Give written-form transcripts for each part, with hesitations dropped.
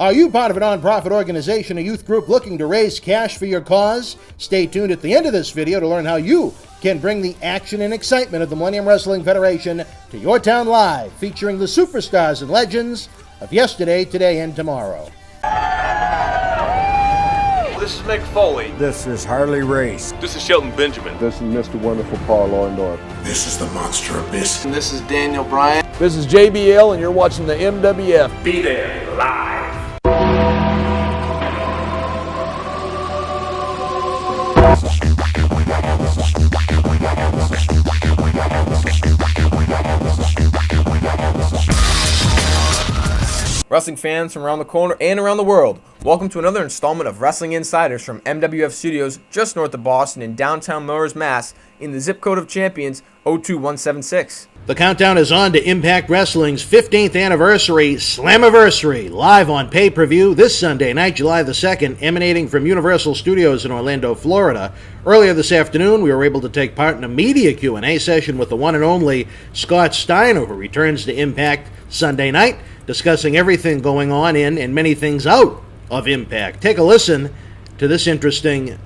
Are you part of a nonprofit organization, a youth group looking to raise cash for your cause? Stay tuned at the end of this video to learn how you can bring the action and excitement of the Millennium Wrestling Federation to your town live, featuring the superstars and legends of yesterday, today, and tomorrow. This is Mick Foley. This is Harley Race. This is Shelton Benjamin. This is Mr. Wonderful Paul Orndorff. This is the Monster Abyss. And this is Daniel Bryan. This is JBL, and you're watching the MWF. Be there live. Wrestling fans from around the corner and around the world, welcome to another installment of Wrestling Insiders from MWF Studios just north of Boston in downtown Melrose, Mass. in the zip code of champions 02176. The countdown is on to Impact Wrestling's 15th anniversary Slammiversary, live on pay-per-view this Sunday night, July the 2nd, emanating from Universal Studios in Orlando, Florida. Earlier this afternoon, we were able to take part in a media Q&A session with the one and only Scott Steiner, who returns to Impact Sunday night, discussing everything going on in and many things out of Impact. Take a listen to this interesting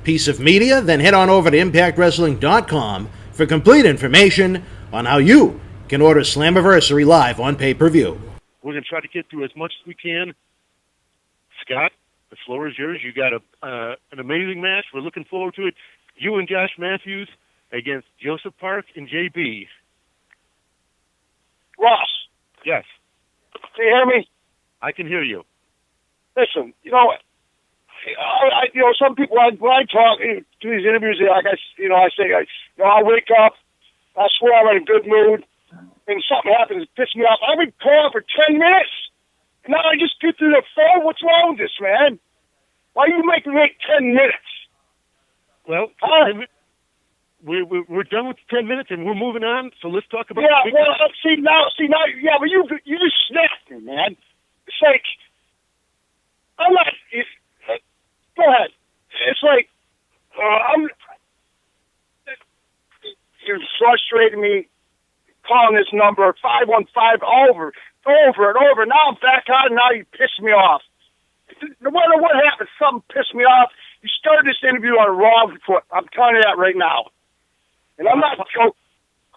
piece of media, then head on over to ImpactWrestling.com for complete information on how you can order Slammiversary live on pay-per-view. We're going to try to get through as much as we can. Scott, the floor is yours. You got an amazing match. We're looking forward to it. You and Josh Matthews against Joseph Park and JB. Ross. Yes. Can you hear me? I can hear you. Listen, some people, when I talk to these interviews, I say, I wake up, I swear I'm in a good mood, and something happens to piss me off. I've been calling for 10 minutes, and now I just get through the phone. What's wrong with this, man? Why are you making me wait 10 minutes? Well, we're done with the 10 minutes, and we're moving on, so let's talk about... Yeah, but you just snapped me, man. It's like, I'm not... Go ahead. It's like, you're frustrating me calling this number 515 over and over. Now I'm back on, and now you piss me off. No matter what happens, something pissed me off. You started this interview on a wrong foot. I'm telling you that right now. And I'm not joking.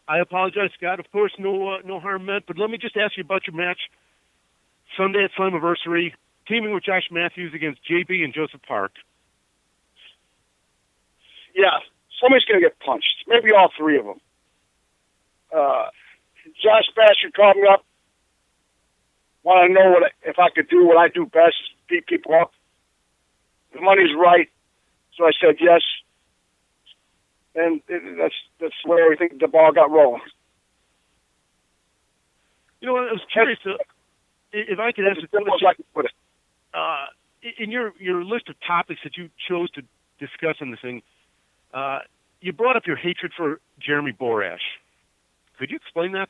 I apologize, Scott. Of course, no harm meant. But let me just ask you about your match Sunday at Slammiversary, teaming with Josh Matthews against JB and Joseph Park. Yeah, somebody's going to get punched. Maybe all three of them. Josh Bastard called me up. Want to know if I could do what I do best, beat people up. The money's right, so I said yes. And that's where I think the ball got rolling. You know, I was curious if I could ask a question. In your list of topics that you chose to discuss in this thing, you brought up your hatred for Jeremy Borash. Could you explain that?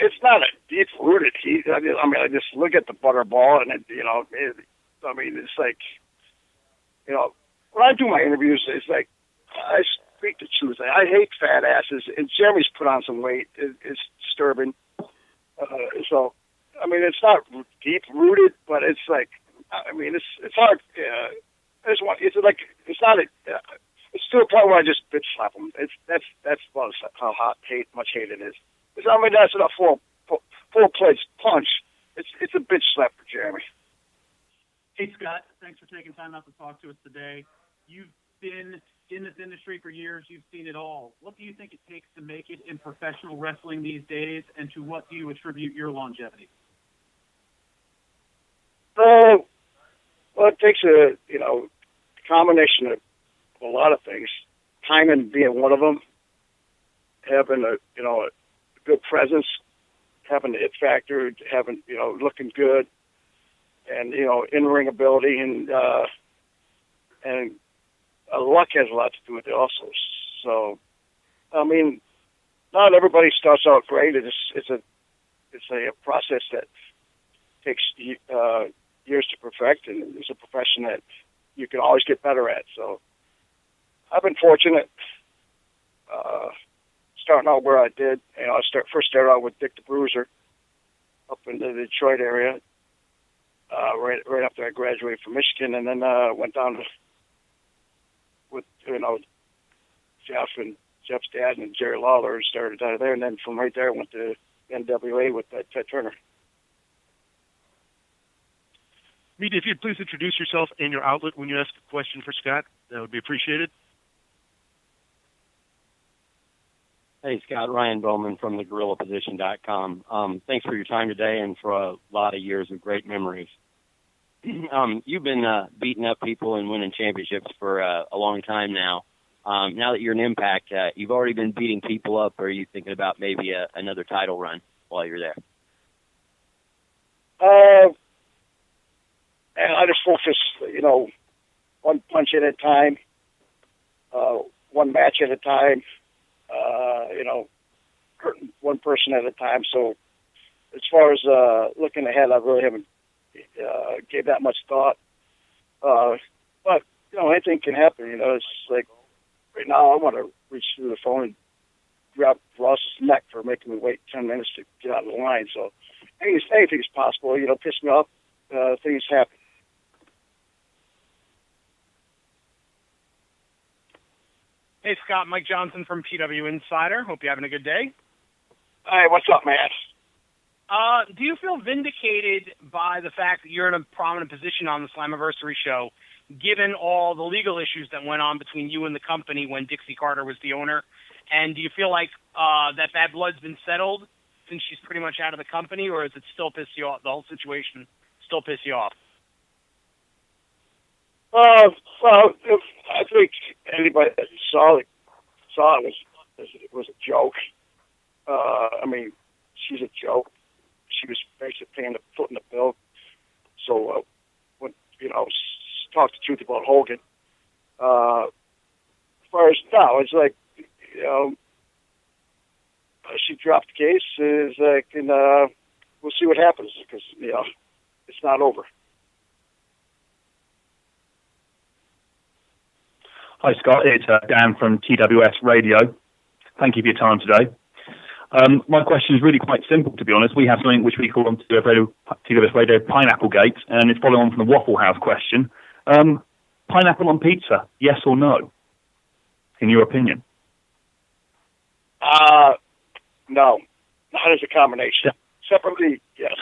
It's not a deep-rooted heat. I just look at the butterball, and it's like, when I do my interviews, it's like, I speak the truth. I hate fat asses, and Jeremy's put on some weight. It's disturbing. It's not deep-rooted, but it's like, it's hard. It's to a point where I just bitch slap him. That's about how much hate it is. That's not full-pledged punch. It's a bitch slap for Jeremy. Hey, Scott, thanks for taking time out to talk to us today. You've been in this industry for years. You've seen it all. What do you think it takes to make it in professional wrestling these days, and to what do you attribute your longevity? Well, it takes a combination of a lot of things. Timing being one of them. Having a good presence, having the it factor, having looking good, and in-ring ability, and luck has a lot to do with it also. So, not everybody starts out great. It's a process that takes years to perfect, and it's a profession that you can always get better at. So, I've been fortunate. starting out where I did. I first started out with Dick the Bruiser up in the Detroit area, right after I graduated from Michigan, and then went down with Jeff's dad and Jerry Lawler, and started out of there, and then from right there I went to NWA with Ted Turner. Meet, if you'd please introduce yourself and your outlet when you ask a question for Scott, that would be appreciated. Hey, Scott, Ryan Bowman from thegorillaposition.com. Thanks for your time today and for a lot of years of great memories. You've been beating up people and winning championships for a long time now. Now that you're in Impact, you've already been beating people up, or are you thinking about maybe another title run while you're there? And I just focus, one punch at a time, one match at a time, hurting one person at a time. So as far as looking ahead, I really haven't gave that much thought. But, anything can happen. It's like right now I want to reach through the phone and grab Ross's neck for making me wait 10 minutes to get out of the line. So anything is possible. Piss me off, things happen. Hey, Scott, Mike Johnson from PW Insider. Hope you're having a good day. Hey, what's up, man? Do you feel vindicated by the fact that you're in a prominent position on the Slammiversary show, given all the legal issues that went on between you and the company when Dixie Carter was the owner? And do you feel like that bad blood's been settled since she's pretty much out of the company, or does it still piss you off? The whole situation still piss you off? Well, I think anybody that saw it was a joke. She's a joke. She was basically paying the foot in the bill. So, when talk the truth about Hogan. As far as now, it's like she dropped the case. Is like, and we'll see what happens because it's not over. Hi, Scott. It's Dan from TWS Radio. Thank you for your time today. My question is really quite simple, to be honest. We have something which we call on TWS Radio Pineapple Gate, and it's following on from the Waffle House question. Pineapple on pizza, yes or no? In your opinion? No. Not as a combination. Yeah. Separately, yes.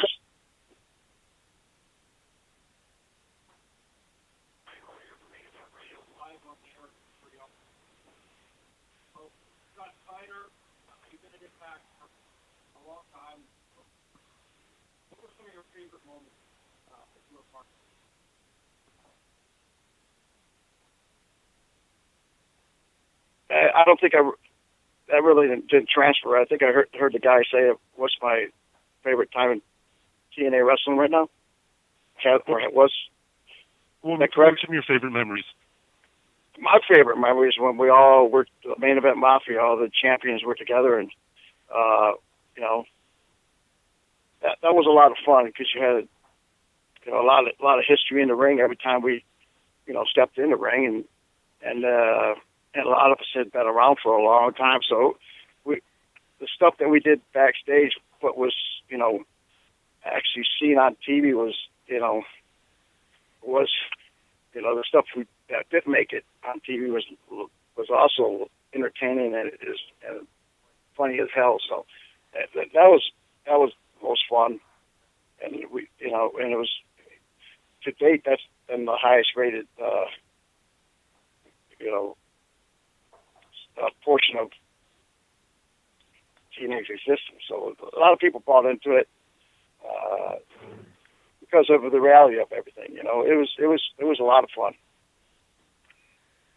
I don't think I really didn't transfer. I think I heard the guy say, what's my favorite time in TNA wrestling right now? Or it was. Well, that correct? What are some of your favorite memories? My favorite memory is when we all were the Main Event Mafia, all the champions were together, and that was a lot of fun because you had a lot of history in the ring every time we stepped in the ring, and a lot of us had been around for a long time. So the stuff that we did backstage, what was actually seen on TV was the stuff that didn't make it on TV was also entertaining and funny as hell. So that was the most fun, and and it was, to date, that's been the highest rated portion of TNA's existence. So a lot of people bought into it because of the reality of everything. It was a lot of fun.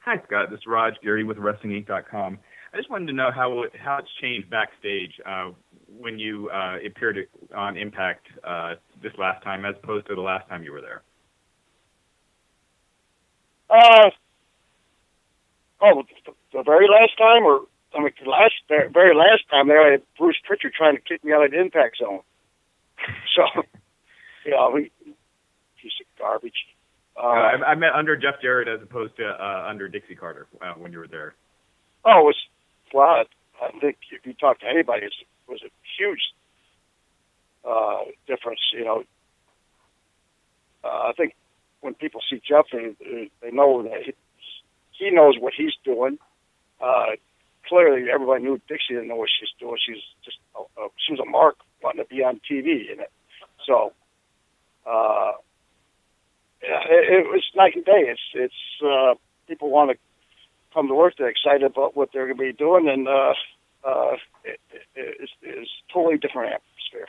Hi, Scott. This is Raj Geary with WrestlingInc.com. I just wanted to know how it's changed backstage when you appeared on Impact this last time, as opposed to the last time you were there. The very last time, the very last time there, I had Bruce Pritchard trying to kick me out of the Impact Zone. So, piece of garbage. I meant under Jeff Jarrett as opposed to under Dixie Carter when you were there. Oh, I think if you talk to anybody, it was a huge difference. I think when people see Jeff, they know that he knows what he's doing. Clearly, everybody knew Dixie didn't know what she's doing. She was a mark wanting to be on TV, so it was night and day. It's people want to come to work. They're excited about what they're going to be doing, and it's totally different atmosphere.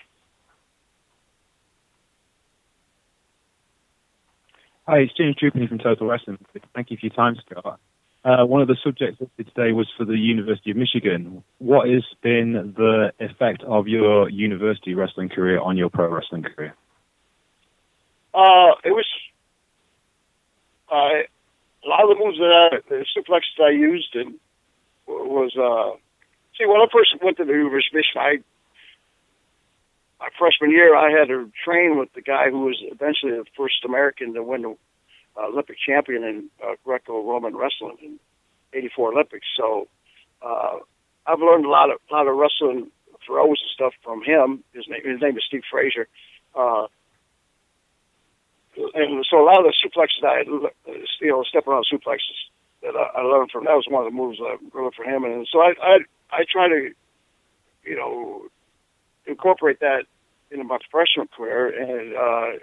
Hi, it's James Trupany from Total Wrestling. Thank you for your time, Scott. One of the subjects listed today was for the University of Michigan. What has been the effect of your university wrestling career on your pro wrestling career? It was a lot of the moves the suplexes I used and was when I first went to the University of Michigan, my freshman year, I had to train with the guy who was eventually the first American to win the Olympic champion in Greco-Roman wrestling in '84 Olympics. So I've learned a lot of wrestling throws and stuff from him. His name is Steve Frazier. And so a lot of the suplexes step around suplexes that I learned from, that was one of the moves I learned from him. And so I try to, incorporate that into my professional career, and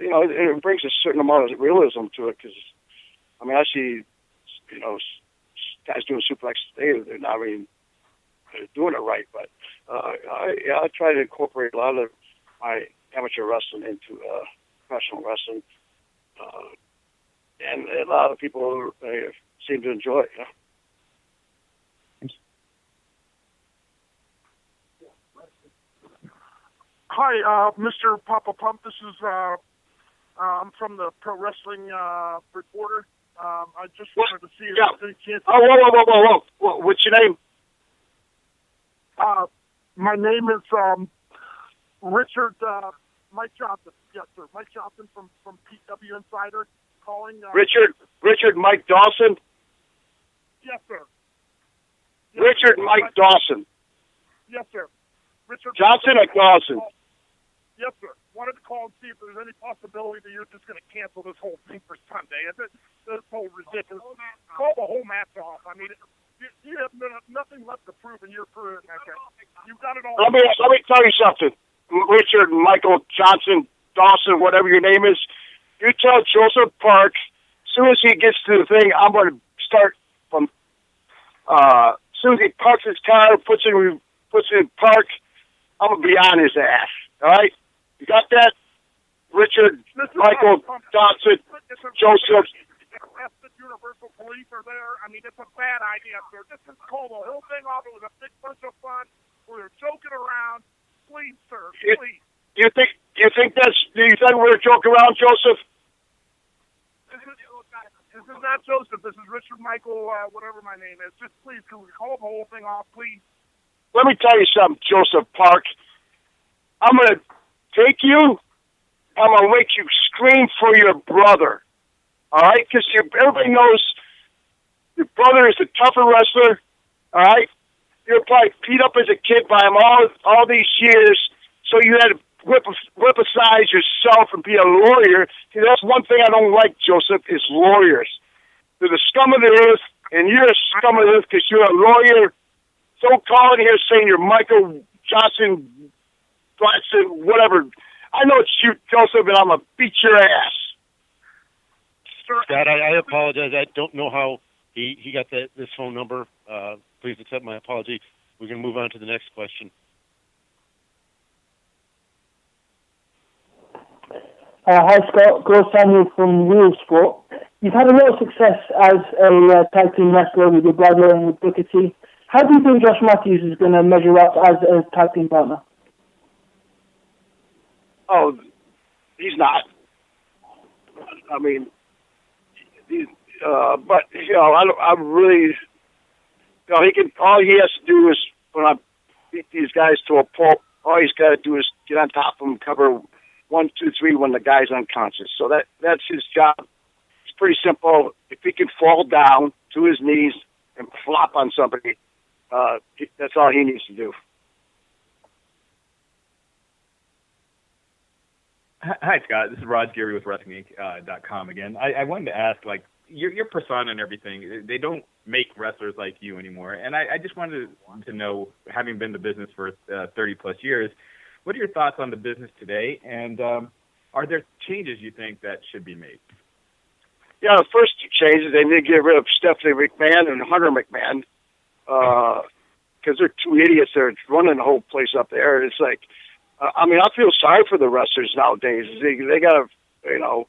it brings a certain amount of realism to it. Because I see, guys doing suplexes today, they're not really doing it right. But I try to incorporate a lot of my amateur wrestling into professional wrestling, and a lot of people seem to enjoy it. Hi, Mr. Papa Pump. This is I'm from the Pro Wrestling Reporter. I just wanted to see if there's any chance. Whoa! What's your name? My name is Richard Mike Johnson. Yes, sir. Mike Johnson from PW Insider calling. Richard Mike Dawson. Yes, sir. Yes, Richard Mike Dawson. Yes, sir. Richard Johnson or Dawson? Yes, sir. Wanted to call and see if there's any possibility that you're just going to cancel this whole thing for Sunday. This whole ridiculous. Call the whole match off. I mean, you have nothing left to prove in your career. You've got it all. Let me tell you something, Richard Michael Johnson Dawson, whatever your name is. You tell Joseph Park, as soon as he gets to the thing, I'm going to start from. As soon as he parks his car, puts it in park, I'm going to be on his ass. All right? You got that? Richard, Michael, Dawson, Joseph. Universal Police are there. I mean, it's a bad idea, sir. Just call the whole thing off. It was a big bunch of fun. We were joking around. Please, sir, please. You think we're joking around, Joseph? This is not Joseph. This is Richard Michael, whatever my name is. Just please, can we call the whole thing off, please? Let me tell you something, Joseph Park. I'm going to take you. I'm going to make you scream for your brother. All right? Because everybody knows your brother is a tougher wrestler. All right? You're probably beat up as a kid by him all these years, so you had to whip aside yourself and be a lawyer. See, that's one thing I don't like, Joseph, is lawyers. They're the scum of the earth, and you're a scum of the earth because you're a lawyer. Don't call in here saying you're Michael Johnson, whatever. I know it's you, Joseph, and I'm going to beat your ass. Scott, I apologize. I don't know how he got this phone number. Please accept my apology. We're going to move on to the next question. Hi, Scott. Gro Samuel from Real Sport. You've had a lot of success as a tag team wrestler with your brother and with Booker T. How do you think Josh Matthews is going to measure up as a tag team partner? Oh, he's not. I mean, but I'm really. He can. All he has to do is when I beat these guys to a pulp. All he's got to do is get on top of them, cover 1, 2, 3 when the guy's unconscious. So that's his job. It's pretty simple. If he can fall down to his knees and flop on somebody, That's all he needs to do. Hi, Scott. This is Rod Geary with WrestlingInc.com again. I wanted to ask, like, your persona and everything, they don't make wrestlers like you anymore. And I just wanted to know, having been in the business for 30-plus years, what are your thoughts on the business today? And are there changes you think that should be made? Yeah, the first changes, they need to get rid of Stephanie McMahon and Hunter McMahon because they're two idiots that are running the whole place up there. It's like, I mean, I feel sorry for the wrestlers nowadays. They got to,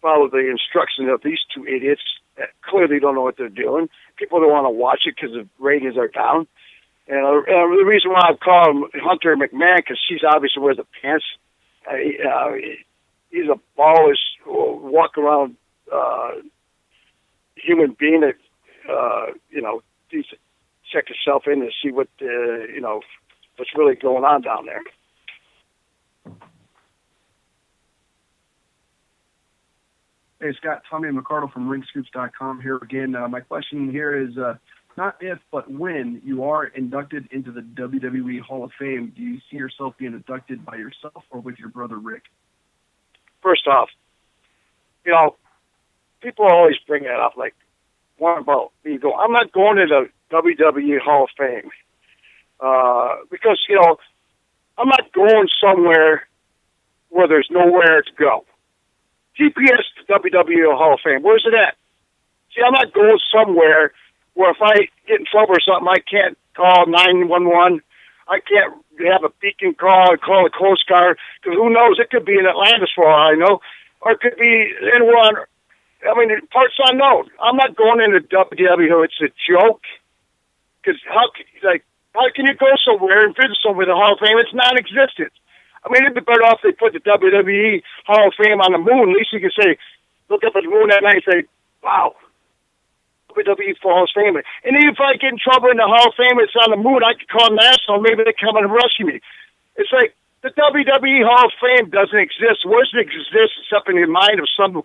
follow the instructions of these two idiots that clearly don't know what they're doing. People don't want to watch it because the ratings are down. And the reason why I call him Hunter McMahon, because she's obviously wears the pants. He's a ballless, walk around human being that, needs to check himself in and see what, what's really going on down there. Hey, Scott, Tommy McCardle from ringscoops.com here again. My question here is not if, but when you are inducted into the WWE Hall of Fame, do you see yourself being inducted by yourself or with your brother Rick? First off, people always bring that up, like, what about me go? I'm not going to the WWE Hall of Fame because, I'm not going somewhere where there's nowhere to go. GPS to WWE Hall of Fame, where's it at? See, I'm not going somewhere where if I get in trouble or something, I can't call 911. I can't have a beacon call and call the Coast Guard, because who knows? It could be in Atlantis for all I know, or it could be anywhere on. I mean, parts unknown. I'm not going into WWE. It's a joke. Because how can you go somewhere and visit somewhere with the Hall of Fame? It's non-existent. I mean, it'd be better off if they put the WWE Hall of Fame on the moon. At least you can say, look up at the moon that night and say, wow, WWE Hall of Fame. And even if I get in trouble in the Hall of Fame, it's on the moon, I could call National, maybe they come and rescue me. It's like, the WWE Hall of Fame doesn't exist. Where does it exist except in the mind of some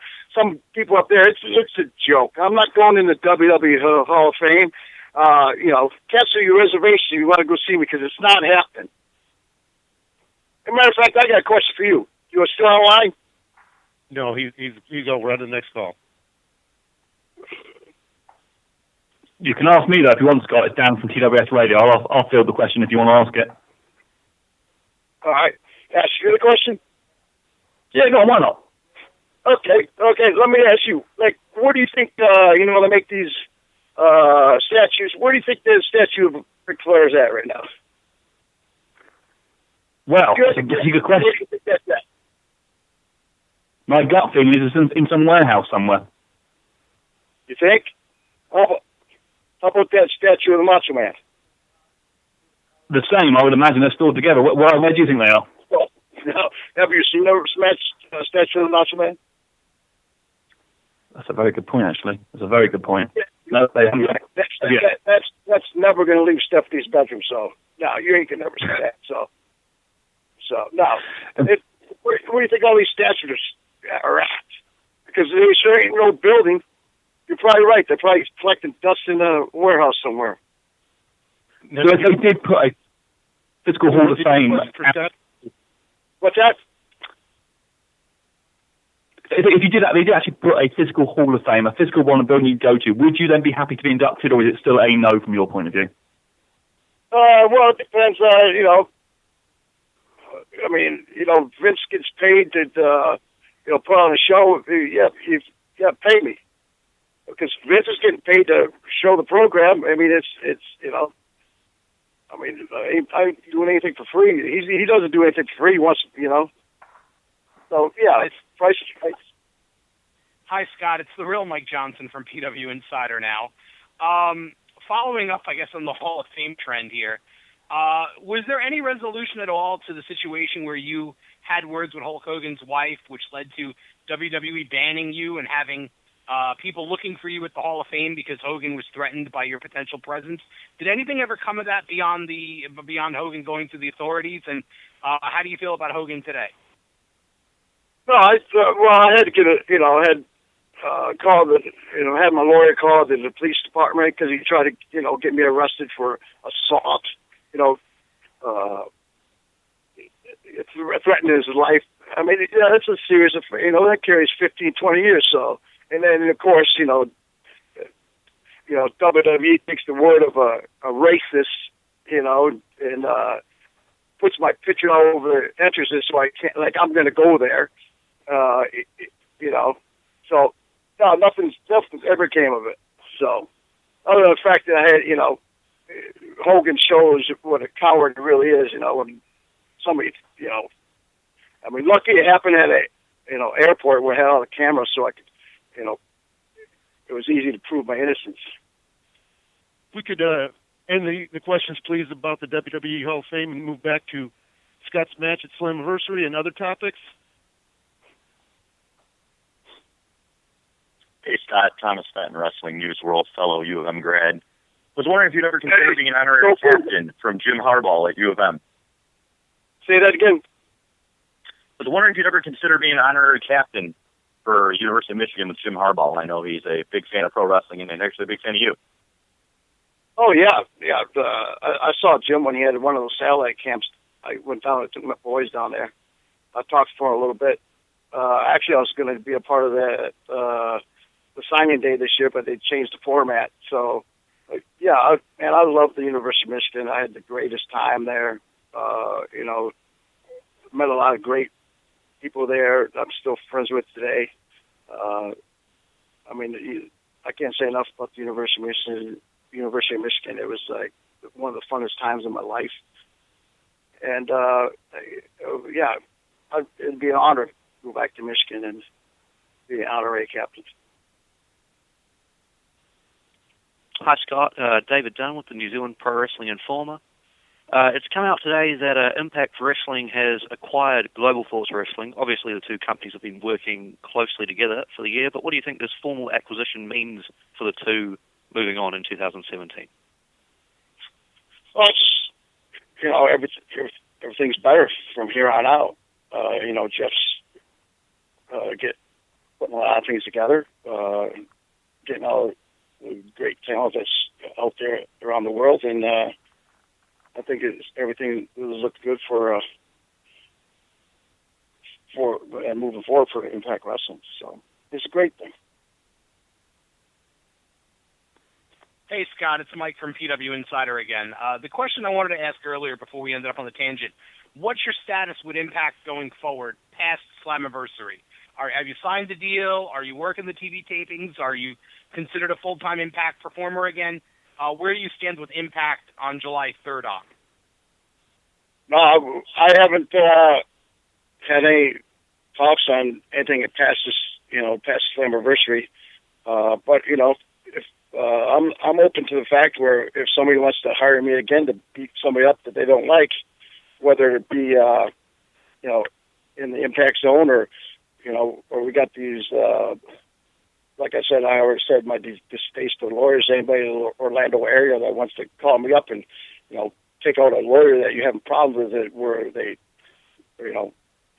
people up there? It's a joke. I'm not going in the WWE Hall of Fame. Cancel your reservation if you want to go see me, because it's not happening. As a matter of fact, I got a question for you. You are still online? No, he's over on the next call. You can ask me, though, if you want, Scott. It's Dan from TWS Radio. I'll field the question if you want to ask it. All right. Ask you the question? Yeah, go on, why not? Okay. Let me ask you, like, where do you think, they make these statues, where do you think the statue of Ric Flair is at right now? Well, it's a good question. Where do you think that's at? My gut feeling is it's in some warehouse somewhere. You think? How about that statue of the Macho Man? The same, I would imagine. They're stored together. Where do you think they are? Well, no. Have you seen the statue of the Macho Man? That's a very good point, actually. That's a very good point. Yeah. No, they haven't. That's never going to leave Stephanie's bedroom. So no, you ain't gonna never see that. So no. Where do you think all these statues are at? Because there sure ain't no building. You're probably right. They're probably collecting dust in a warehouse somewhere. So they did put a physical Hall of Fame. What's that? If you did that, they did actually put a physical Hall of Fame, a physical one, a building you'd go to. Would you then be happy to be inducted, or is it still a no from your point of view? Well, it depends. I mean, Vince gets paid to, put on a show. Yeah, you got to pay me, because Vince is getting paid to show the program. I mean, it's I mean, I ain't doing anything for free. He doesn't do anything for free. He wants, So yeah, it's price is price. Hi, Scott. It's the real Mike Johnson from PW Insider now. Following up, I guess, on the Hall of Fame trend here, was there any resolution at all to the situation where you had words with Hulk Hogan's wife, which led to WWE banning you and having people looking for you at the Hall of Fame because Hogan was threatened by your potential presence? Did anything ever come of that beyond Hogan going to the authorities? And how do you feel about Hogan today? No, I had to get I had called had my lawyer call the police department because he tried to, get me arrested for assault. Threatening his life. I mean, that's a series of, that carries 15, 20 years. So, and then of course, WWE takes the word of a racist, and puts my picture all over the entrances, so I can't, I'm going to go there, So, no, nothing ever came of it. So, other than the fact that I had, Hogan shows what a coward he really is, when somebody, I mean, lucky it happened at a, airport where I had all the cameras, so I could, it was easy to prove my innocence. If we could end the questions, please, about the WWE Hall of Fame and move back to Scott's match at Slammiversary and other topics. Hey, Scott, Thomas Fenton, Wrestling News World, fellow U of M grad. Was wondering if you'd ever consider being an honorary captain from Jim Harbaugh at U of M. Say that again. Was wondering if you'd ever consider being an honorary captain for University of Michigan with Jim Harbaugh. I know he's a big fan of pro wrestling and actually a big fan of you. Oh, yeah. I saw Jim when he had one of those satellite camps. I went down and took my boys down there. I talked for him a little bit. Actually, I was going to be a part of that, the signing day this year, but they changed the format. So, I love the University of Michigan. I had the greatest time there. Met a lot of great people there I'm still friends with today. I can't say enough about the University of Michigan. It was like one of the funnest times of my life. And, it'd be an honor to go back to Michigan and be an honorary captain. Hi, Scott. David Dunn with the New Zealand Pro Wrestling Informer. It's come out today that Impact Wrestling has acquired Global Force Wrestling. Obviously, the two companies have been working closely together for the year, but what do you think this formal acquisition means for the two moving on in 2017? Well, everything's better from here on out. Jeff's putting a lot of things together, getting all the great talent that's out there around the world, and I think everything looked good for moving forward for Impact Wrestling. So it's a great thing. Hey, Scott, it's Mike from PW Insider again. The question I wanted to ask earlier before we ended up on the tangent, what's your status with Impact going forward past Slammiversary? Have you signed the deal? Are you working the TV tapings? Are you considered a full-time Impact performer again? Where do you stand with Impact on July 3rd on? No, I haven't had any talks on anything past Slammiversary. But if I'm open to the fact where if somebody wants to hire me again to beat somebody up that they don't like, whether it be in the Impact Zone or we got these. Like I said, I already said my distaste to lawyers. Anybody in the Orlando area that wants to call me up and take out a lawyer that you have a problem with it, where they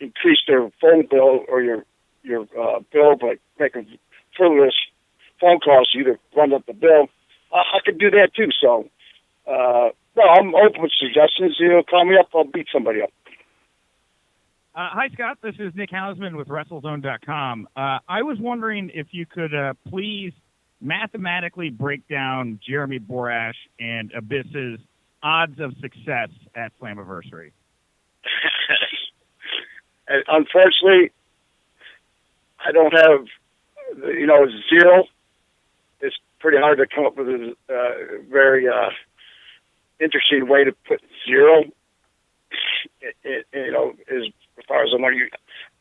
increase their phone bill or your bill by making frivolous phone calls to you to run up the bill. I could do that too. So, no, I'm open with suggestions. Call me up. I'll beat somebody up. Hi, Scott. This is Nick Hausman with WrestleZone.com. I was wondering if you could please mathematically break down Jeremy Borash and Abyss's odds of success at Slammiversary. Unfortunately, I don't have, zero. It's pretty hard to come up with a very interesting way to put zero. As far as I'm like,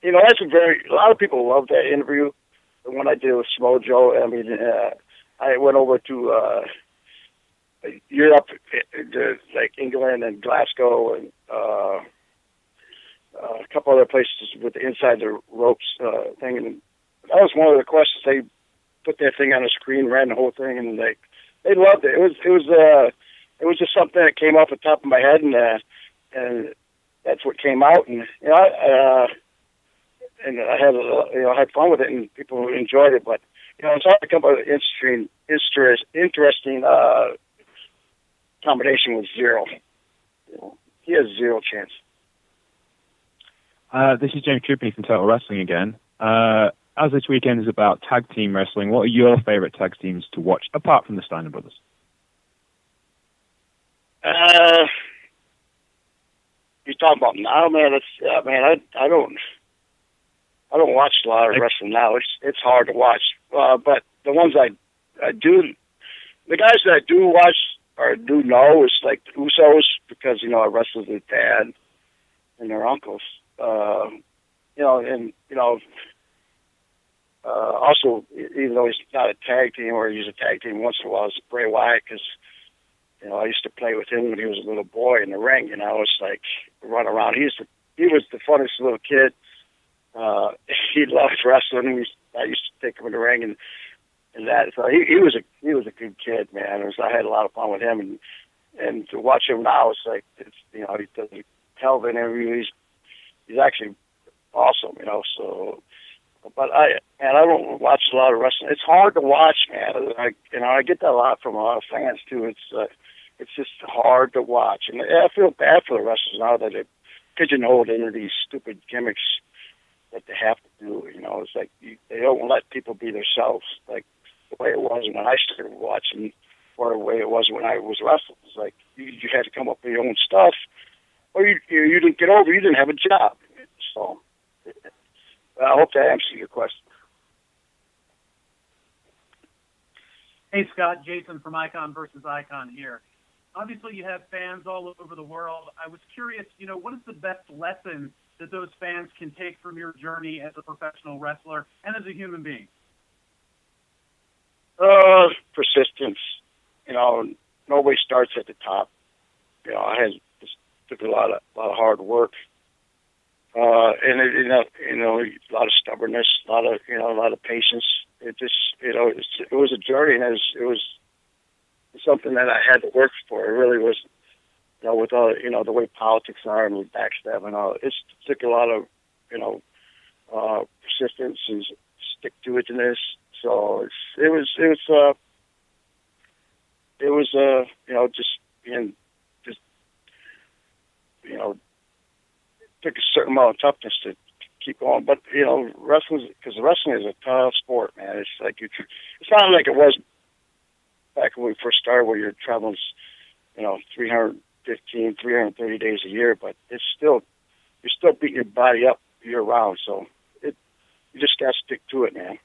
that's a lot of people love that interview. The one I did with Smojo. I mean, I went over to Europe, to like England and Glasgow and a couple other places with the inside the ropes thing, and that was one of the questions. They put that thing on a screen, ran the whole thing, and they loved it. It was just something that came off the top of my head, and that's what came out, and I had had fun with it, and people enjoyed it. But it's hard to come up with an interesting combination with Zero. He has zero chance. This is James Tripney from Total Wrestling again. As this weekend is about tag team wrestling, what are your favorite tag teams to watch, apart from the Steiner brothers? You talking about now, man? I don't watch a lot of wrestling now. It's hard to watch. But the ones I do, the guys that I do watch or do know is like the Usos, because I wrestled with Dad and their uncles. Also, even though he's not a tag team, or he's a tag team once in a while, is Bray Wyatt, because I used to play with him when he was a little boy in the ring. It's like run around. He was the funniest little kid. He loved wrestling. I used to take him in the ring and that. So he was a good kid, man. I had a lot of fun with him, and to watch him now, it's like he does a hell of an interview. He's actually awesome, So, but I don't watch a lot of wrestling. It's hard to watch, man. I get that a lot from a lot of fans too. It's just hard to watch, and I feel bad for the wrestlers now that they're pigeonholed into these stupid gimmicks that they have to do. It's like they don't let people be themselves, like the way it was when I started watching, or the way it was when I was wrestling. It's like you had to come up with your own stuff, or you didn't get over. You didn't have a job. So I hope that answers your question. Hey, Scott, Jason from Icon versus Icon here. Obviously, you have fans all over the world. I was curious, what is the best lesson that those fans can take from your journey as a professional wrestler and as a human being? Persistence. Nobody starts at the top. Just took a lot of hard work, and a lot of stubbornness, a lot of patience. It just, it was a journey, and it was something that I had to work for. It really was, with all, the way politics are and with backstab and all. It took a lot of, persistence and stick-to-itiveness. So it was took a certain amount of toughness to keep going. But wrestling is a tough sport, man. It's like it's not like it was back when we first started, where you're traveling, 315, 330 days a year, but you're still beating your body up year round. So you just got to stick to it, man.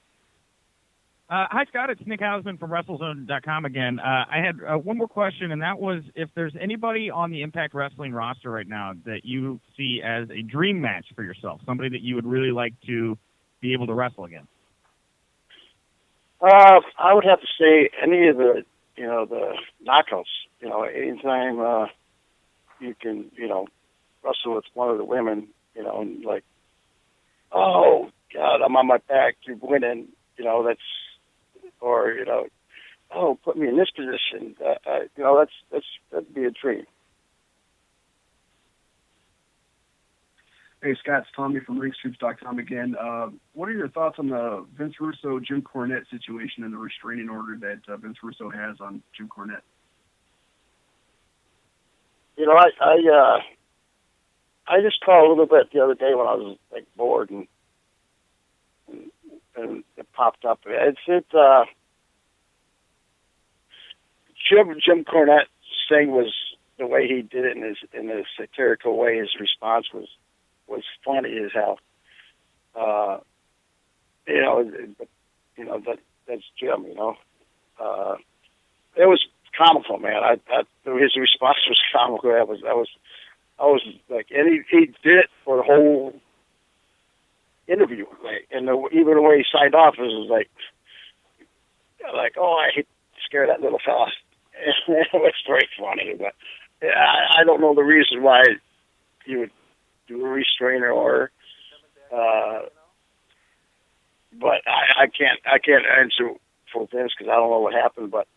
Hi, Scott. It's Nick Hausman from WrestleZone.com again. I had one more question, and that was if there's anybody on the Impact Wrestling roster right now that you see as a dream match for yourself, somebody that you would really like to be able to wrestle against. I would have to say any of the knockouts. Anytime you can, wrestle with one of the women, and like, oh God, I'm on my back, you're winning. Oh, put me in this position. That'd be a dream. Hey, Scott, it's Tommy from RingScoops.com again. What are your thoughts on the Vince Russo, Jim Cornette situation and the restraining order that Vince Russo has on Jim Cornette? I just called a little bit the other day when I was bored and it popped up. Jim Cornette's thing was the way he did it in a satirical way. His response was funny as hell. That's Jim. It was comical, man. His response was comical. I was like, and he did it for the whole interview, and even the way he signed off was like, oh, I hate to scare that little fella. It was very funny, but I don't know the reason why he would do a restrainer order. But I can't answer for Vince because I don't know what happened. But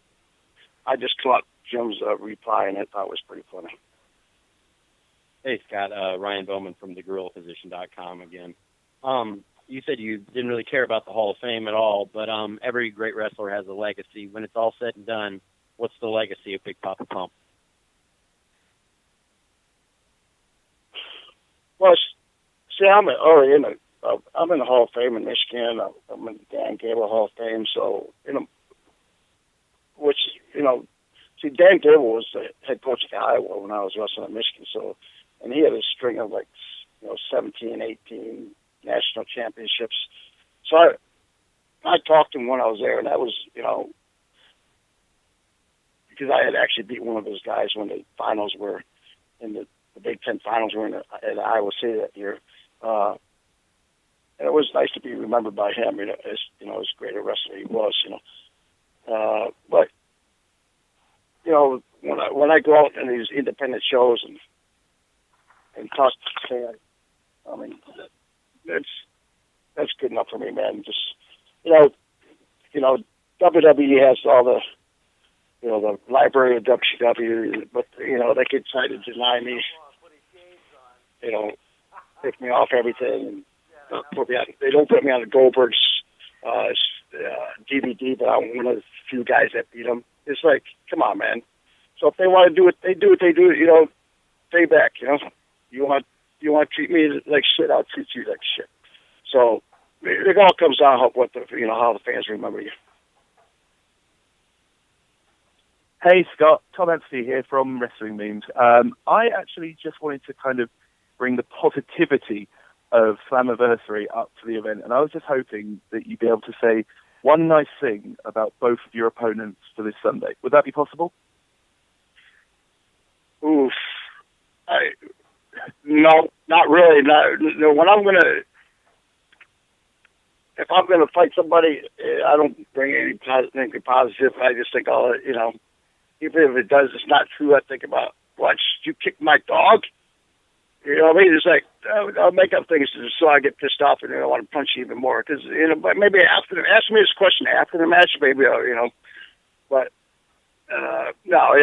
I just caught Jim's reply, and I thought it was pretty funny. Hey, Scott, Ryan Bowman from thegorillaposition.com again. you said you didn't really care about the Hall of Fame at all, but every great wrestler has a legacy. When it's all said and done, what's the legacy of Big Papa Pump? Well, see, I'm in the Hall of Fame in Michigan. I'm in the Dan Gable Hall of Fame. So, see, Dan Gable was the head coach of Iowa when I was wrestling in Michigan. So, and he had a string of 17, 18 national championships. So I talked to him when I was there, and that was, because I had actually beat one of those guys when the finals were in the Big Ten finals were at Iowa City that year. And it was nice to be remembered by him, as great a wrestler he was, but, when I go out in these independent shows and talk to fans, I mean, that's good enough for me, man. Just, WWE has all the, the library of WCW, but, they could try to deny me, take me off everything. And they don't put me on the Goldberg's DVD, but I'm one of the few guys that beat them. It's like, come on, man. So if they want to do it, they do it. They do it. Stay back. You want to treat me like shit, I'll treat you like shit. So it all comes down to how the fans remember you. Hey, Scott. Tom Anstey here from Wrestling Memes. I actually just wanted to kind of bring the positivity of Slammiversary up to the event, and I was just hoping that you'd be able to say one nice thing about both of your opponents for this Sunday. Would that be possible? Oof. No, not really. No, if I'm gonna fight somebody, I don't bring anything positive. I just think, even if it does, it's not true. I think about, what, you kicked my dog? You know what I mean? It's like, I'll make up things so I get pissed off and I want to punch you even more. Because, but maybe ask me this question after the match, maybe, But, no,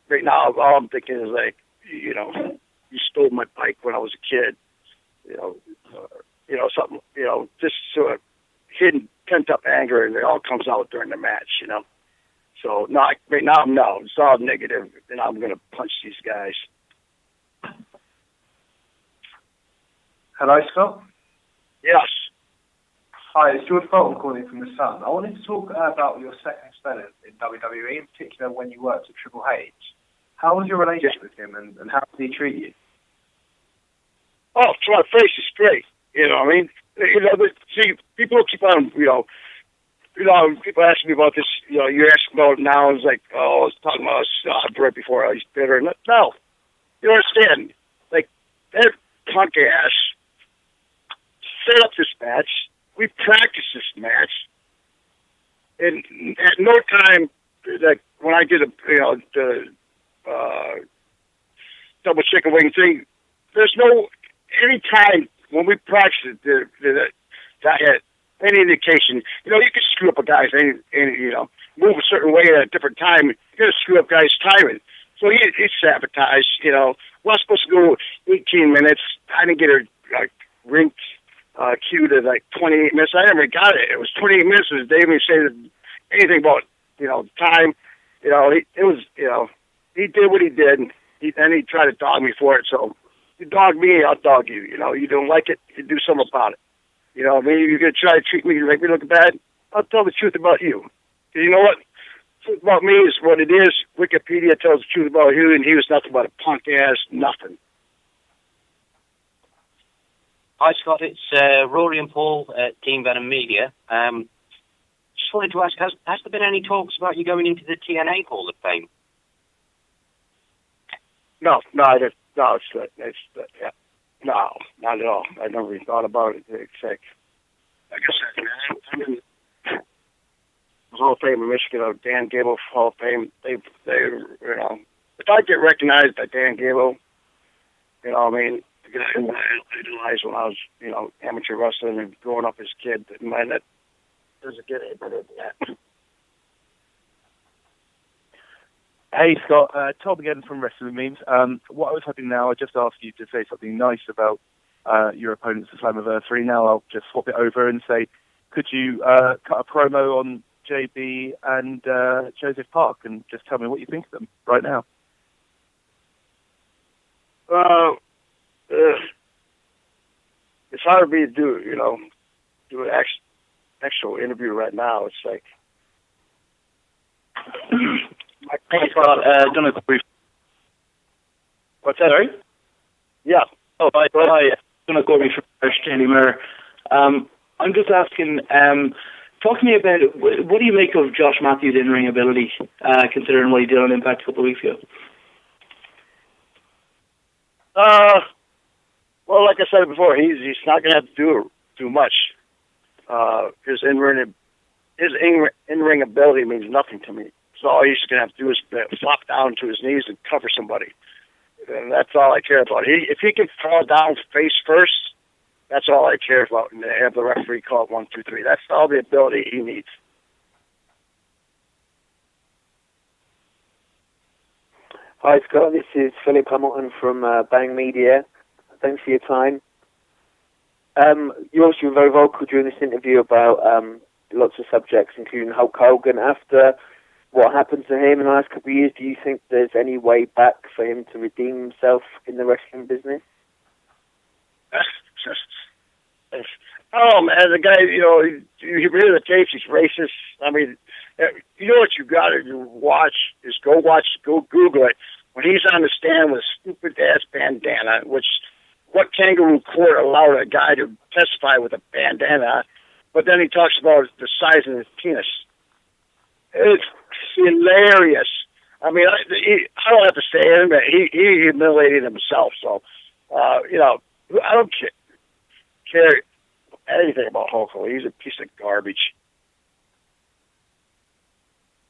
right now, all I'm thinking is like, you stole my bike when I was a kid. Something, just sort of hidden, pent-up anger, and it all comes out during the match, So, no, right now, no. It's all negative, and I'm going to punch these guys. Hello, Scott. Yes. Hi, it's George Bolton calling from The Sun. I wanted to talk about your second spell in WWE, in particular when you worked at Triple H. How was your relationship with him, and how did he treat you? Oh, to my face, it's great. You know what I mean? But see, people keep on, people ask me about this, you're asking about it now, it's like, I was talking about right before I was bitter. No. You understand? Like, that punk ass set up this match. We practiced this match. And at no time, like, when I did the double chicken wing thing, there's any time when we practiced it, that had any indication. You can screw up a guy's, move a certain way at a different time. You're going to screw up guys' timing. So he sabotaged, Well, I was supposed to go 18 minutes. I didn't get a ring cue to 28 minutes. I never got it. It was 28 minutes. They didn't even say anything about, time. He did what he did, and he tried to dog me for it. So you dog me, I'll dog you. You don't like it, you do something about it. You're going to try to treat me to make me look bad, I'll tell the truth about you. You know what? The truth about me is what it is. Wikipedia tells the truth about you, and he was nothing but a punk ass nothing. Hi, Scott. It's Rory and Paul at Team Venom Media. Just wanted to ask, has there been any talks about you going into the TNA Hall of Fame? No, no, not at all. I never even thought about it. Except, like I said, man, I'm in the Hall of Fame in Michigan, Dan Gable Hall of Fame. They, if I get recognized by Dan Gable, the guy who I idolized when I was, amateur wrestling and growing up as a kid, man, that doesn't get any better than that. Hey, Scott. Tom again from Wrestling Memes. What I was hoping now, I just asked you to say something nice about your opponents at Slammiversary. Now I'll just swap it over and say, could you cut a promo on JB and Joseph Park and just tell me what you think of them right now? It's hard for me to do an actual interview right now. It's like Done a brief. What's that? Sorry? Yeah. Oh, hi. Done a brief from Jenny Murr. I'm just asking, talk to me about what do you make of Josh Matthews' in-ring ability, considering what he did on Impact a couple of weeks ago? Well, like I said before, he's not going to have to do much. His in-ring ability means nothing to me. So all he's going to have to do is flop down to his knees and cover somebody, and that's all I care about. If he can fall down face first, that's all I care about, and have the referee call it 1, 2, 3. That's all the ability he needs. Hi, Scott. This is Philip Hamilton from Bang Media. Thanks for your time. You also were very vocal during this interview about lots of subjects, including Hulk Hogan. After what happened to him in the last couple of years, do you think there's any way back for him to redeem himself in the wrestling business? Oh man, the guy, you hear the tapes, he's racist. I mean, you know what you got to watch is go Google it. When he's on the stand with a stupid ass bandana, which what kangaroo court allowed a guy to testify with a bandana, but then he talks about the size of his penis. It's hilarious. I mean, I don't have to say it, but he humiliated himself. So, I don't care anything about Hulk Hogan. He's a piece of garbage.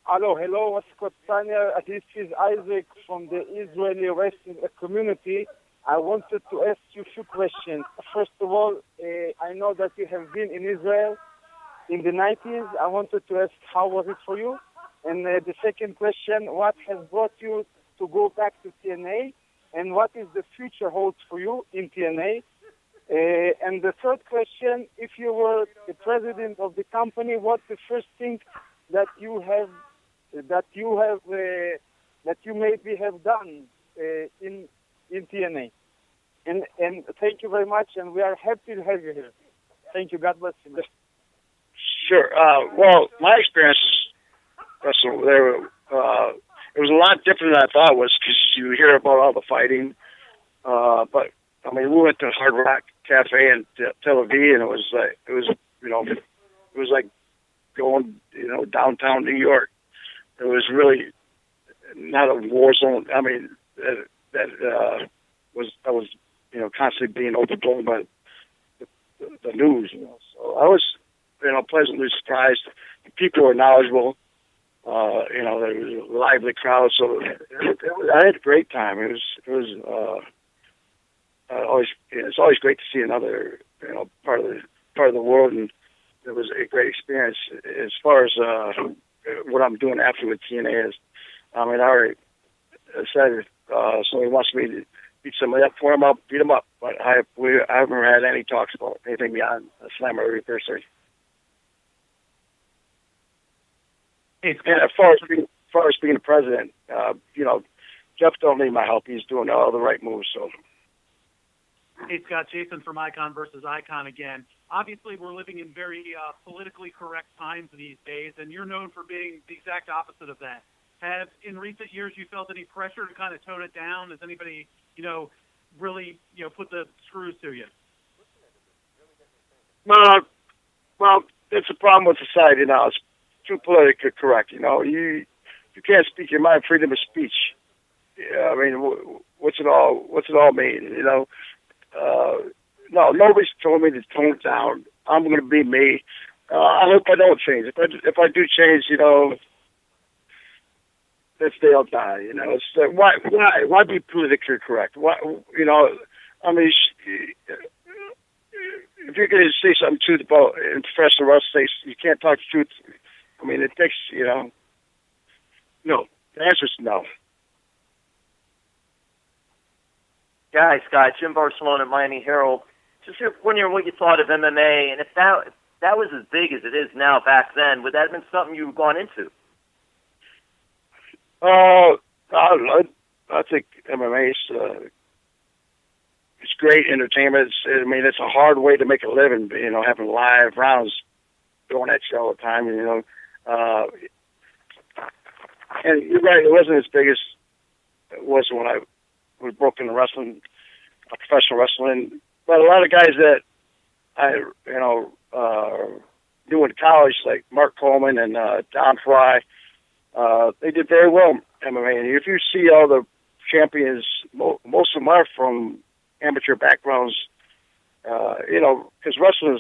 Hello, what's Scott Steiner? This is Isaac from the Israeli wrestling community. I wanted to ask you a few questions. First of all, I know that you have been in Israel in the 90s. I wanted to ask how was it for you? And the second question, what has brought you to go back to TNA? And what is the future holds for you in TNA? And the third question, if you were the president of the company, what's the first thing that you maybe have done in TNA? And thank you very much, and we are happy to have you here. Thank you. God bless you. Sure. Well, my experience wrestling there, it was a lot different than I thought it was, because you hear about all the fighting. But I mean, we went to Hard Rock Cafe in Tel Aviv, and it was like going, downtown New York. It was really not a war zone. I mean, I was constantly being overblown by the news. So I was, pleasantly surprised. The people were knowledgeable. There was a lively crowd. So I had a great time. It's always great to see another, part of the world, and it was a great experience. As far as what I'm doing after with TNA is, I already said somebody wants me to beat somebody up for him, I'll beat him up. But I haven't had any talks about anything beyond Slammer Anniversary. And as far as being the president, Jeff don't need my help. He's doing all the right moves. So. Hey, Scott, Jason from Icon versus Icon again. Obviously, we're living in very politically correct times these days, and you're known for being the exact opposite of that. Have, in recent years, you felt any pressure to kind of tone it down? Has anybody, really, put the screws to you? Well, it's a problem with society now. It's too politically correct. You can't speak your mind, freedom of speech. I mean, what's it all mean? No, nobody's told me to tone it down. I'm going to be me. I hope I don't change. If I do change, this day I'll die. It's why be politically correct? Why, I mean, if you're going to say something truth about in professional wrestling, you can't talk the truth. I mean, it takes, no. The answer is no. Yeah, hi, Scott. Jim Barcelona, Miami Herald. just wondering what you thought of MMA, and if that was as big as it is now back then, would that have been something you've gone into? I think MMA is it's great entertainment. It's a hard way to make a living, having live rounds, doing that show all the time, and you're right, it wasn't as big as it was when I was broke into wrestling, professional wrestling. But a lot of guys that I, knew in college, like Mark Coleman and Don Fry, they did very well in MMA. And if you see all the champions, most of them are from amateur backgrounds, because wrestling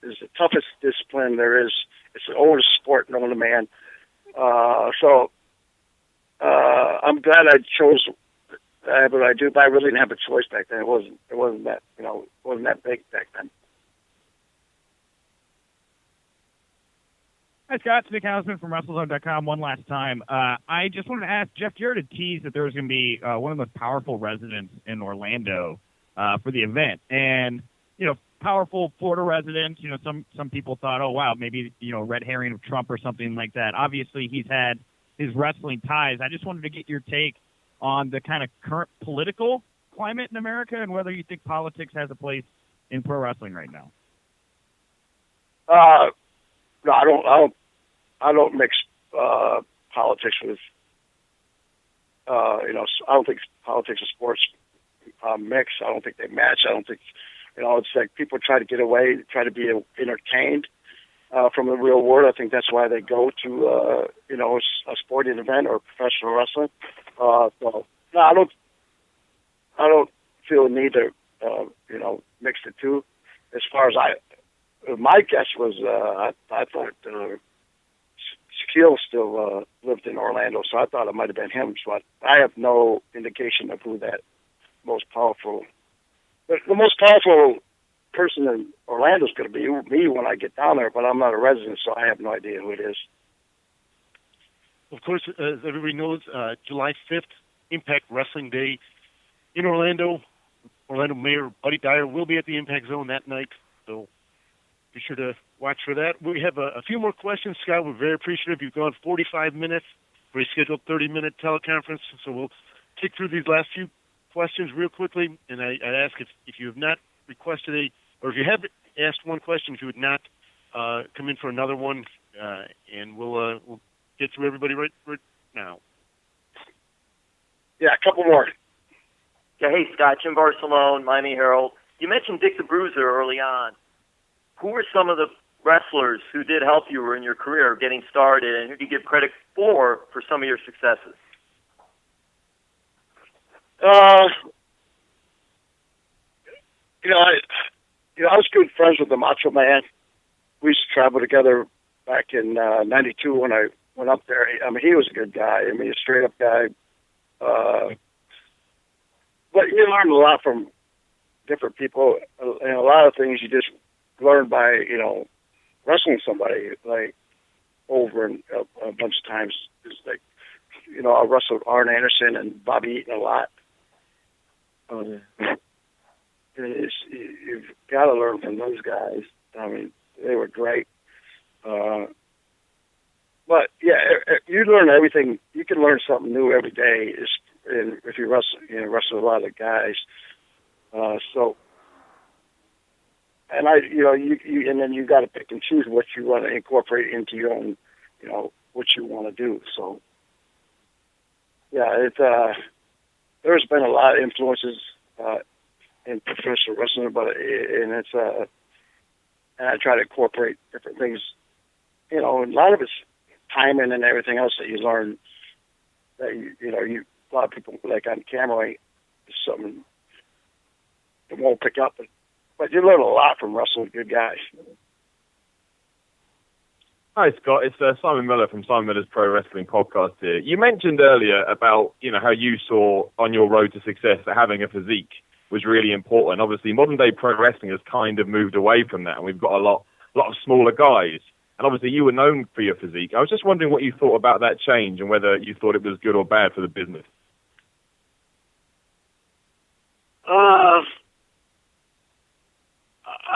is the toughest discipline there is. It's the oldest sport known to man. So I'm glad I chose what I do, but I really didn't have a choice back then. It wasn't that, wasn't that big back then. Hi, Scott. It's Nick Hausman from WrestleZone.com one last time. I just wanted to ask, Jeff Jarrett had teased that there was going to be one of the most powerful residents in Orlando for the event. And, powerful Florida residents, some people thought, oh, wow, maybe, red herring of Trump or something like that. Obviously, he's had his wrestling ties. I just wanted to get your take on the kind of current political climate in America and whether you think politics has a place in pro wrestling right now. No, I don't mix politics with. I don't think politics and sports mix. I don't think they match. I don't think, it's like people try to get away, try to be entertained from the real world. I think that's why they go to a sporting event or professional wrestling. So no, I don't feel the need to mix the two. As far as my guess was, I thought Shaquille still lived in Orlando, so I thought it might have been him. So I have no indication of who that most powerful. The most powerful person in Orlando is going to be me when I get down there, but I'm not a resident, so I have no idea who it is. Of course, as everybody knows, July 5th, Impact Wrestling Day in Orlando. Orlando Mayor Buddy Dyer will be at the Impact Zone that night, so be sure to watch for that. We have a few more questions, Scott. We're very appreciative. You've gone 45 minutes for a scheduled 30-minute teleconference, so we'll kick through these last few questions real quickly. And I'd ask if you have not requested or if you have asked one question, if you would not come in for another one, and we'll get through everybody right now. Yeah, a couple more. Yeah, hey, Scott, Jim Barcelone, Miami Herald. You mentioned Dick the Bruiser early on. Who were some of the wrestlers who did help you in your career getting started, and who do you give credit for some of your successes? I was good friends with the Macho Man. We used to travel together back in '92 when I went up there. He was a good guy. A straight up guy. But you learn a lot from different people, and a lot of things you just learn by wrestling somebody like over and a bunch of times. It's like I wrestled Arn Anderson and Bobby Eaton a lot. You've got to learn from those guys. They were great. But yeah, you learn everything. You can learn something new every day. If you wrestle a lot of guys. And and then you got to pick and choose what you want to incorporate into your own, what you want to do. So yeah, there's been a lot of influences in professional wrestling, and I try to incorporate different things. A lot of it's timing and everything else that you learn. That a lot of people like on camera is something that won't pick up, but you learn a lot from wrestling with good guys. Hi, Scott. It's Simon Miller from Simon Miller's Pro Wrestling Podcast here. You mentioned earlier about, how you saw on your road to success that having a physique was really important. Obviously, modern-day pro wrestling has kind of moved away from that, and we've got a lot of smaller guys. And obviously, you were known for your physique. I was just wondering what you thought about that change and whether you thought it was good or bad for the business.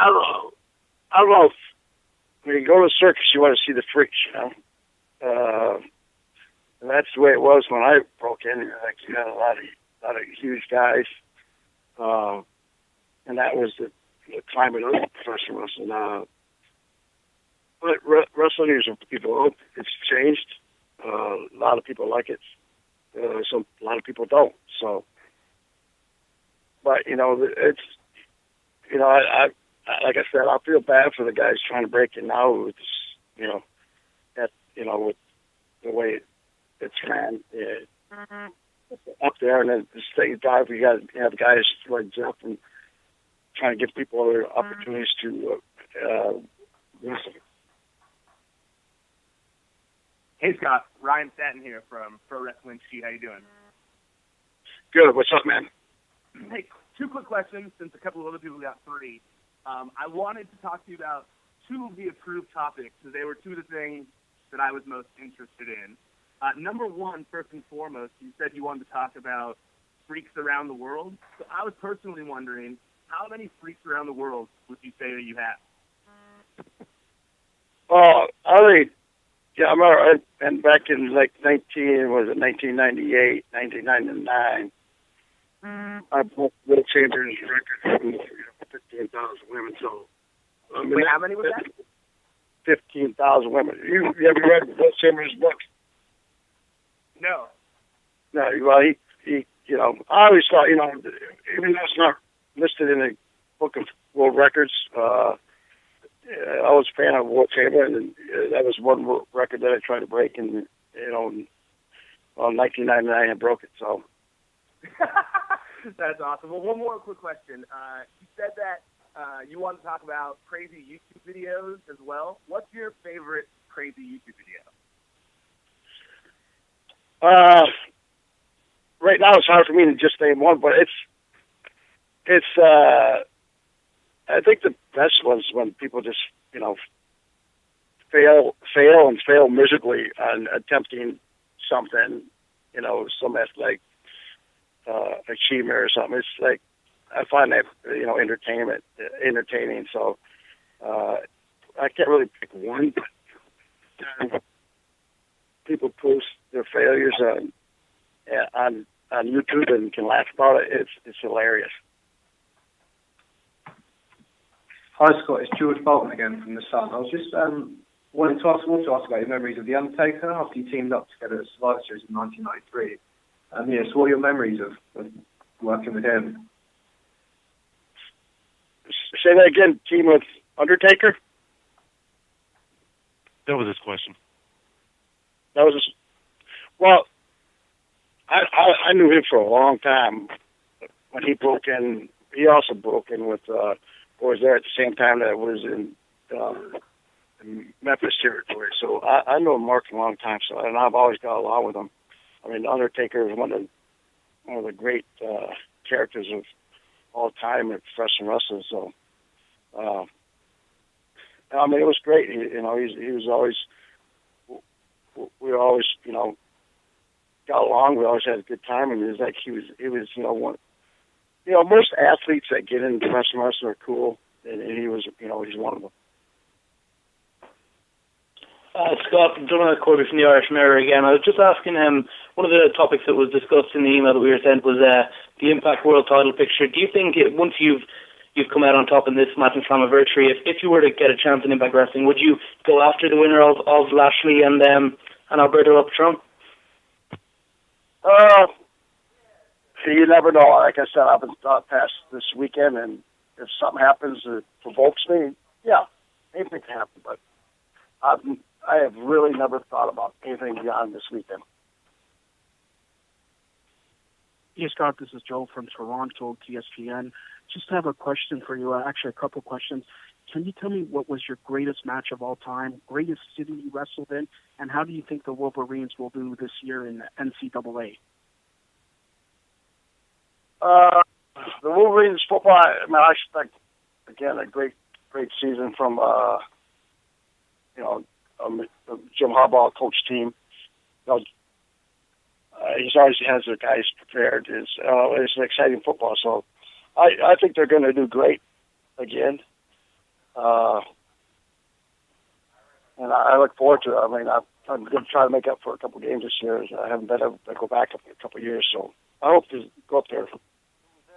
I don't know. I don't know. When you go to a circus, you want to see the freaks, you know. And that's the way it was when I broke in. Like, you had a lot of huge guys, and that was the climate of professional wrestling. But wrestling is what people hope. It's changed. A lot of people like it. A lot of people don't. So, but you know, it's I like I said, I feel bad for the guys trying to break it now. With with the way it's ran up there, and then the state dive, you got to have guys like Jeff and trying to give people other opportunities to wrestle. Hey Scott, Ryan Stanton here from Pro Wrestling Sheet. How you doing? Good. What's up, man? Hey, 2 quick questions since a couple of other people got 3. I wanted to talk to you about 2 of the approved topics, because they were 2 of the things that I was most interested in. Number 1, first and foremost, you said you wanted to talk about freaks around the world. So I was personally wondering, how many freaks around the world would you say that you have? Oh, yeah, I'm all right. And back in like 1998, 1999, I broke Will Chamberlain's record from 15,000 women. So, wait, how many was that? 15,000 women. You ever read Will Chamberlain's book? No. No. Well, he I always thought, even though it's not listed in the Book of World Records, I was a fan of Will Chamberlain, and that was one record that I tried to break, and in 1999 I broke it. So that's awesome. Well, one more quick question. You said that you want to talk about crazy YouTube videos as well. What's your favorite crazy YouTube video? Right now it's hard for me to just name one, but it's I think the best was when people just, fail miserably on attempting something, some athletic achievement or something. It's like, I find that, entertaining. So, I can't really pick one, but people post their failures on YouTube and can laugh about it. It's hilarious. Hi Scott, it's George Bolton again from The Sun. I was just wanted to ask about your memories of The Undertaker after you teamed up together at Survivor Series in 1993. So what are your memories of working with him? Say that again, team with Undertaker? That was his question. Well, I knew him for a long time. When he broke in, he also broke in with, was there at the same time that I was in Memphis territory. So I know Mark a long time, and I've always got along with him. I mean, Undertaker is one of the great characters of all time in professional wrestling. So, I mean, it was great. He was always, we always, got along. We always had a good time, and it was like he was one. Most athletes that get into professional wrestling are cool, and he was, he's one of them. Scott, Donald Corby from the Irish Mirror again. I was just asking him, one of the topics that was discussed in the email that we were sent was the Impact World title picture. Do you think once you've come out on top in this match in Slammiversary, if you were to get a chance in Impact Wrestling, would you go after the winner of Lashley and Alberto El Patron? You never know. Like I said, I've been past this weekend, and if something happens that provokes me, yeah, anything can happen. But I have really never thought about anything beyond this weekend. Yes, Scott, this is Joel from Toronto, TSPN. Just have a question for you, actually a couple questions. Can you tell me what was your greatest match of all time, greatest city you wrestled in, and how do you think the Wolverines will do this year in NCAA? The Wolverines football, I expect, again, a great season from, Jim Harbaugh coach team. He always has the guys prepared. It's an exciting football. So I think they're going to do great again. And I look forward to it. I mean, I'm going to try to make up for a couple games this year. I haven't been able to go back in a couple of years, so I hope to go up there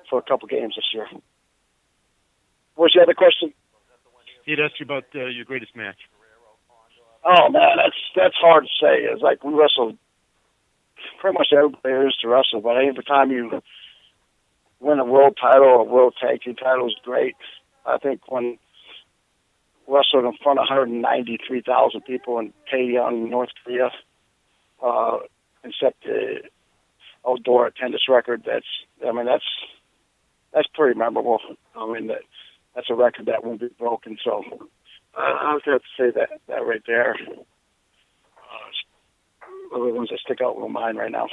for a couple games this year. What's the other question? He'd asked you about your greatest match. Oh man, that's hard to say. It's like we wrestled. Pretty much everybody is to wrestle, but every time you win a world title or world tag team title is great. I think when wrestled in front of 193,000 people in Taeyong, North Korea, and set the outdoor attendance record, that's pretty memorable. I mean, that's a record that won't be broken. So I would have to say that right there. Are the ones that stick out in my mind right now.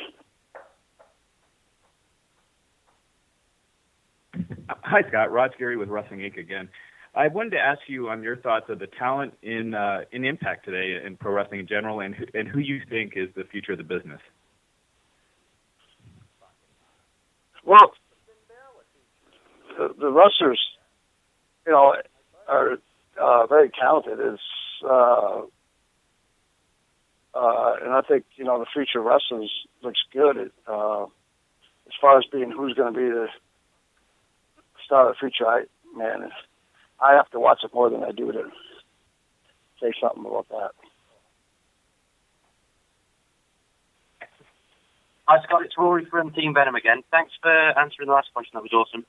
Hi, Scott. Rod Gary with Wrestling Inc. again. I wanted to ask you on your thoughts of the talent in Impact today in pro wrestling in general, and who you think is the future of the business. Well, the wrestlers, are very talented. And I think the future of wrestling looks good. As far as being who's going to be the star of the future, I have to watch it more than I do to say something about that. Hi, Scott. It's Rory from Team Venom again. Thanks for answering the last question. That was awesome.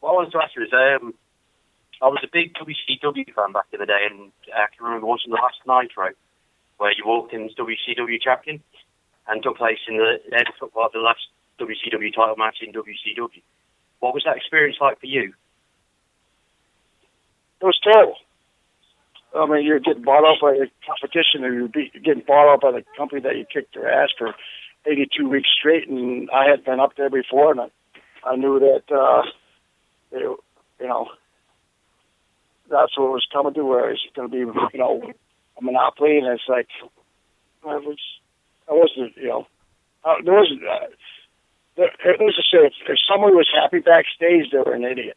What I wanted to ask you is, I was a big WCW fan back in the day, and I can remember watching the last Nitro, where you walked in as WCW champion and took place in took part of the last WCW title match in WCW. What was that experience like for you? It was terrible. I mean, you're getting bought up by the competition, or you're getting bought up by the company that you kicked their ass for 82 weeks straight. And I had been up there before, and I knew that, that's what it was coming to, where it's going to be, a monopoly. And it's like, there wasn't, let's just say, if someone was happy backstage, they were an idiot.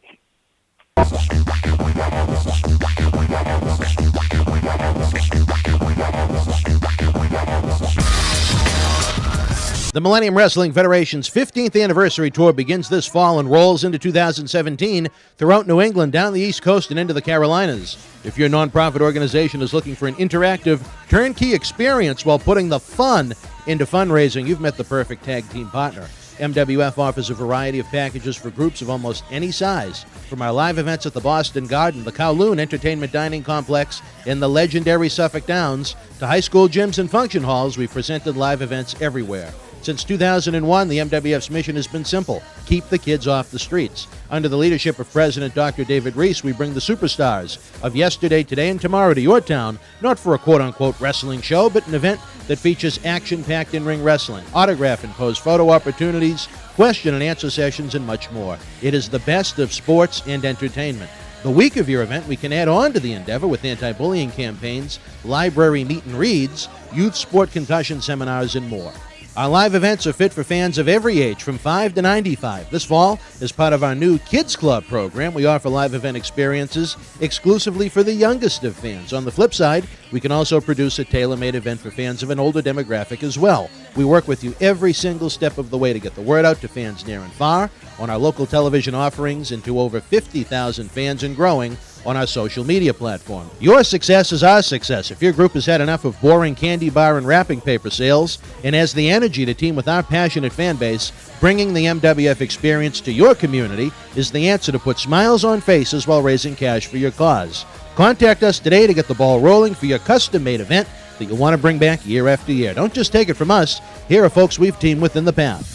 The Millennium Wrestling Federation's 15th anniversary tour begins this fall and rolls into 2017 throughout New England, down the East Coast, and into the Carolinas. If your nonprofit organization is looking for an interactive, turnkey experience while putting the fun into fundraising, you've met the perfect tag team partner. MWF offers a variety of packages for groups of almost any size. From our live events at the Boston Garden, the Kowloon Entertainment Dining Complex, and the legendary Suffolk Downs, to high school gyms and function halls, we've presented live events everywhere. Since 2001, the MWF's mission has been simple: keep the kids off the streets. Under the leadership of President Dr. David Reese, we bring the superstars of yesterday, today, and tomorrow to your town, not for a quote-unquote wrestling show, but an event that features action-packed in-ring wrestling, autograph and pose photo opportunities, question and answer sessions, and much more. It is the best of sports and entertainment. The week of your event, we can add on to the endeavor with anti-bullying campaigns, library meet and reads, youth sport concussion seminars, and more. Our live events are fit for fans of every age, from 5 to 95. This fall, as part of our new Kids Club program, we offer live event experiences exclusively for the youngest of fans. On the flip side, we can also produce a tailor-made event for fans of an older demographic as well. We work with you every single step of the way to get the word out to fans near and far, on our local television offerings, and to over 50,000 fans and growing on our social media platform. Your success is our success. If your group has had enough of boring candy bar and wrapping paper sales and has the energy to team with our passionate fan base, bringing the MWF experience to your community is the answer to put smiles on faces while raising cash for your cause. Contact us today to get the ball rolling for your custom-made event that you'll want to bring back year after year. Don't just take it from us. Here are folks we've teamed with in the past.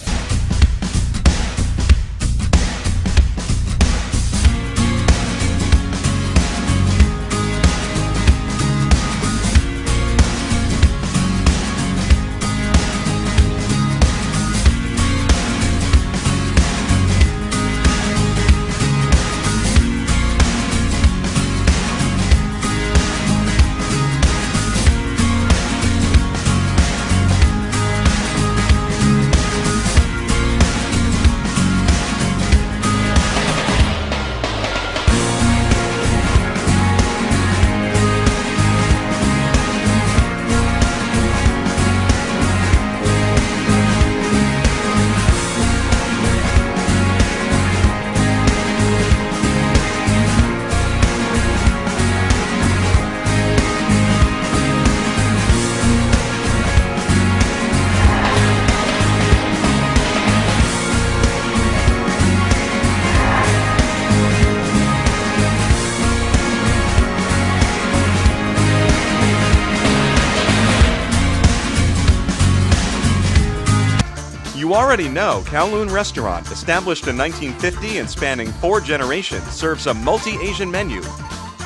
You already know Kowloon Restaurant, established in 1950 and spanning 4 generations, serves a multi-Asian menu.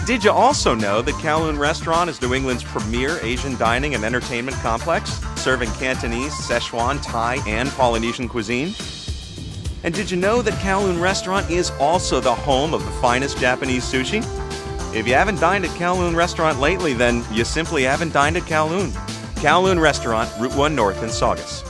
Did you also know that Kowloon Restaurant is New England's premier Asian dining and entertainment complex, serving Cantonese, Szechuan, Thai, and Polynesian cuisine? And did you know that Kowloon Restaurant is also the home of the finest Japanese sushi? If you haven't dined at Kowloon Restaurant lately, then you simply haven't dined at Kowloon. Kowloon Restaurant, Route 1 North in Saugus.